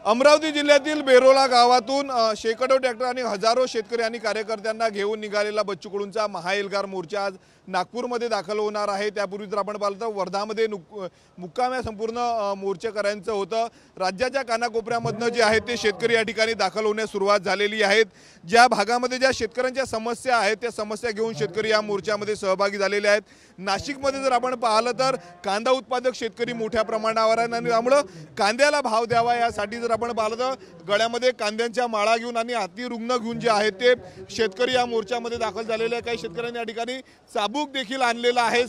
अमरावती जिल्ह्यातील बेरोला गावातून शेकडो ट्रॅक्टर आणि हजारो शेतकरी आणि कार्यकर्त्यांना घेऊन निघालेला बच्चू कडूंचा महाएल्गार मोर्चा आज नागपूरमध्ये दाखल होणार आहे। त्यापूर्वी जर आपण पाहिलं तर वर्धामध्ये मुक्काम या संपूर्ण मोर्चेकऱ्यांचं होतं। राज्याच्या कानाकोपऱ्यामधनं जे आहे ते शेतकरी या ठिकाणी दाखल होण्यास सुरुवात झालेली आहेत। ज्या भागामध्ये ज्या शेतकऱ्यांच्या समस्या आहेत त्या समस्या घेऊन शेतकरी या मोर्चामध्ये सहभागी झालेले आहेत। नाशिकमध्ये जर आपण पाहिलं तर कांदा उत्पादक शेतकरी मोठ्या प्रमाणावर आहेत आणि त्यामुळे कांद्याला भाव द्यावा यासाठी जर आपण पाहिलं तर गळ्यामध्ये कांद्यांच्या माळा घेऊन आणि हाती रुग्ण घेऊन जे आहेत ते शेतकरी या मोर्चामध्ये दाखल झालेले आहेत। काही शेतकऱ्यांनी या ठिकाणी साबूक देखील आणलेला आहे,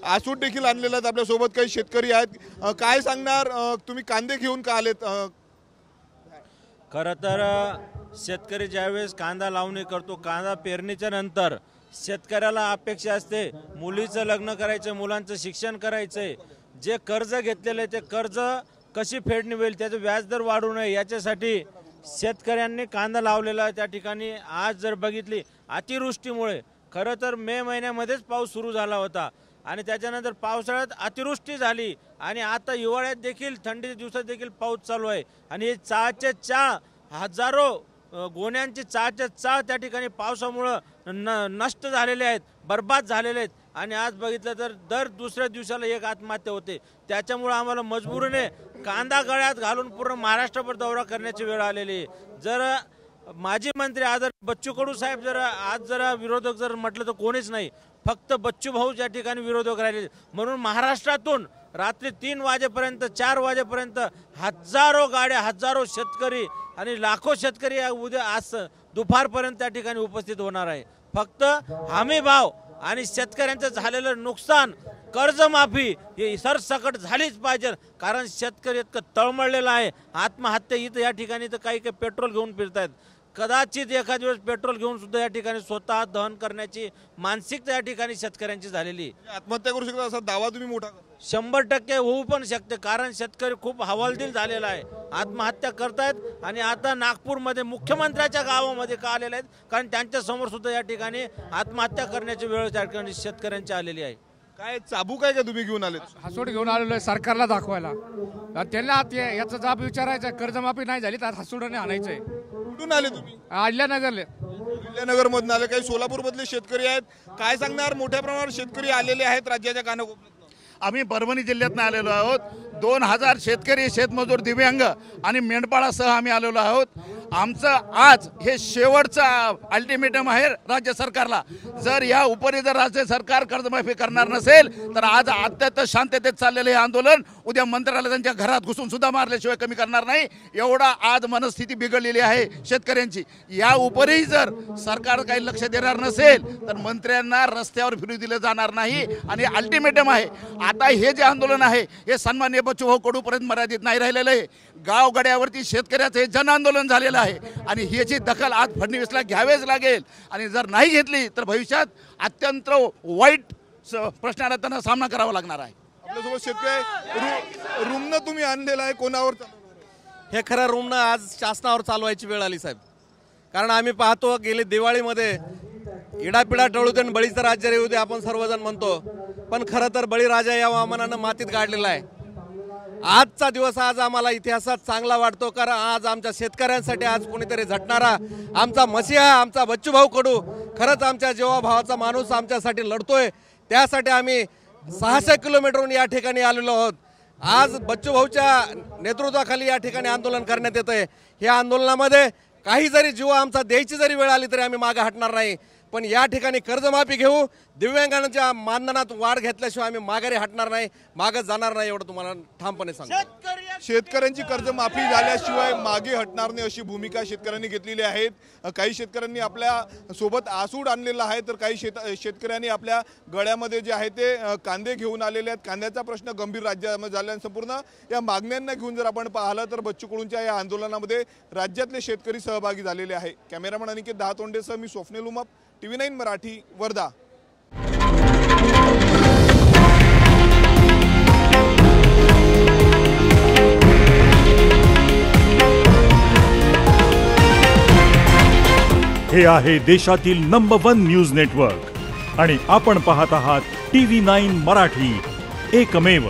आसूट देखील आणलेला आहे। आपल्या सोबत काही शेतकरी आहेत, काय सांगणार तुम्ही कांदे घेऊन का आलेत? खरं तर शेतकरी ज्यावेळेस कांदा लावणी करतो, कांदा पेरणीच्या नंतर शेतकऱ्याला अपेक्षा असते मुलीचं लग्न करायचं, मुलांचं शिक्षण करायचंय, जे कर्ज घेतलेलं आहे ते कर्ज कशी फेडणी होईल, त्याचं व्याजदर वाढू नये याच्यासाठी शेतकऱ्यांनी कांदा लावलेला आहे। त्या ठिकाणी आज जर बघितली अतिवृष्टीमुळे, खरं तर मे महिन्यामध्येच पाऊस सुरू झाला होता आणि त्याच्यानंतर पावसाळ्यात अतिवृष्टी झाली आणि आता हिवाळ्यात देखील थंडीच्या दिवसात देखील पाऊस चालू आहे आणि हे चहाचे चहा हजारो गोण्यांची चहाचे चहा त्या ठिकाणी पावसामुळे नष्ट झालेले आहेत, बर्बाद झालेले आहेत आणि आज बघितलं तर दर दुसऱ्या दिवसाला एक आत्महत्या होते। त्याच्यामुळे आम्हाला मजबुरीने कांदा गळ्यात घालून पूर्ण महाराष्ट्रभर दौरा करण्याची वेळ आलेली आहे। जर माजी मंत्री आदरणीय बच्चू कडू साहेब जर आज जरा विरोधक जर म्हटलं तर कोणीच नाही, फक्त बच्चू भाऊ या ठिकाणी विरोधक राहिले। म्हणून महाराष्ट्रातून रात्री 3 वाजेपर्यंत 4 वाजेपर्यंत हजारो गाड्या, हजारो शेतकरी आणि लाखो शेतकरी उद्या आज दुपारपर्यंत त्या ठिकाणी उपस्थित होणार आहे। फक्त हमी भाव आणि शेतकऱ्यांचं झालेलं नुकसान, कर्जमाफी हे सरसकट झालीच पाहिजे, कारण शेतकरी इतकं तळमळलेला आहे। आत्महत्या इथं या ठिकाणी तर काही पेट्रोल घेऊन फिरतायत, कदाचित एखाद दिवस पेट्रोल घेऊन सुद्धा या ठिकाणी स्वतः दहन करण्याची मानसिकता या ठिकाणी शेतकऱ्यांची झालेली। आत्महत्या करू शकता असा दावा तुम्ही मोठा? 100% होऊ पण शकते, कारण शेतकरी खूप हवालदिल झालेला आहे, आत्महत्या करतायत आणि आता नागपूरमध्ये मुख्यमंत्र्याच्या गावामध्ये का आलेले आहेत, कारण त्यांच्या समोर सुद्धा या ठिकाणी आत्महत्या करण्याची वेळ त्या ठिकाणी शेतकऱ्यांची आलेली आहे। काय चाबूक आहे का तुम्ही घेऊन आले? हसूट घेऊन आलेलो आहे सरकारला दाखवायला, त्यांना याचा जाब विचारायचा, कर्जमाफी नाही झाली तर हसूटाने आणायचंय। कुठून आले तुम्ही? अहिल्यानगरले। अहिल्यानगर मधून आले। काही सोलापूर मधले शेतकरी आहेत, काय सांगणार? मोठ्या प्रमाणावर शेतकरी आलेले आहेत राज्याच्या कानाकोपऱ्यात। आम्ही परभणी जिल्ह्यातून आलेलो आहोत। 2000 शेतकरी, शेतमजूर, दिव्यांग आणि मेंढपाळासह आम्ही आलेलो आहोत। आमचं आज हे शेवटचं अल्टिमेटम आहे राज्य सरकारला। जर या उपरी जर राज्य सरकार कर्जमाफी करणार नसेल तर आज अत्यंत शांततेत चाललेलं हे आंदोलन उद्या मंत्र्याला त्यांच्या घरात घुसून सुद्धा मारल्याशिवाय कमी करणार नाही। एवढा आज मनस्थिती बिघडलेली आहे शेतकऱ्यांची। या उपरी जर सरकार काही लक्ष देणार नसेल तर मंत्र्यांना रस्त्यावर फिरू दिलं जाणार नाही आणि अल्टिमेटम आहे। आता हे जे आंदोलन आहे हे सन्माननीय बच्चूभाऊ कडूपर्यंत मर्यादित नाही राहिलेलं आहे, गावगड्यावरती शेतकऱ्याचं हे जन आंदोलन झालेलं आहे आणि ह्याची दखल आज फडणवीसला घ्यावेच लागेल आणि जर नाही घेतली तर भविष्यात अत्यंत वाईट प्रश्नाला त्यांना सामना करावा लागणार आहे। आपल्यासोबत शेतकरी रुग्ण तुम्ही आणलेला आहे, कोणावर? हे खरं रुग्ण आज शासनावर चालवायची वेळ आली साहेब, कारण आम्ही पाहतो गेले दिवाळीमध्ये इडापिडा टळू दे बळीचं राज्य येऊ दे आपण सर्वजण म्हणतो, पण खरं तर बळीराजा या वामनानं मातीत गाडलेला आहे। आजचा दिवस आज आम्हाला इतिहासात चांगला वाटतो, कारण आज आमच्या शेतकऱ्यांसाठी आज कोणीतरी झटणारा आमचा मसीहा, आमचा बच्चूभाऊ कडू खरंच आमच्या जीवाभावाचा माणूस आमच्यासाठी लढतोय। त्यासाठी आम्ही 600 किलोमीटरहून या ठिकाणी आलेलो आहोत। आज बच्चूभाऊच्या नेतृत्वाखाली या ठिकाणी आंदोलन करण्यात येत आहे। या आंदोलनामध्ये काही जरी जीव आमचा द्यायची जरी वेळ आली तरी आम्ही मागे हटणार नाही, पण या ठिकाणी कर्जमाफी घेऊ, दिव्यांगांच्या मानधनात वाढ घेतल्याशिवाय आम्ही माघारी हटणार नाही, मागे जाणार नाही, एवढं तुम्हाला ठामपणे सांगतो। शेतकऱ्यांची कर्जमाफी झाल्याशिवाय मागे हटणार नाही अशी भूमिका शेतकऱ्यांनी घेतलेली आहे। काही शेतकऱ्यांनी आपल्या सोबत आसूड आणलेला आहे तर काही शेतकऱ्यांनी आपल्या गळ्यामध्ये जे आहे ते कांदे घेऊन आलेले आहेत। कांद्याचा प्रश्न गंभीर राज्यामध्ये झाल्याने संपूर्ण या मागण्यांना घेऊन जर आपण पाहिलं तर बच्चू कडूंच्या या आंदोलनामध्ये राज्यातले शेतकरी सहभागी झालेले आहे। कॅमेरामन अनिकेत दहातोंडेसह मी स्वप्नील उमाप, TV9 मराठी, वर्धा। हे आहे देशातील नंबर 1 न्यूज नेटवर्क आणि आपण पाहत आहात TV9 मराठी, एकमेव।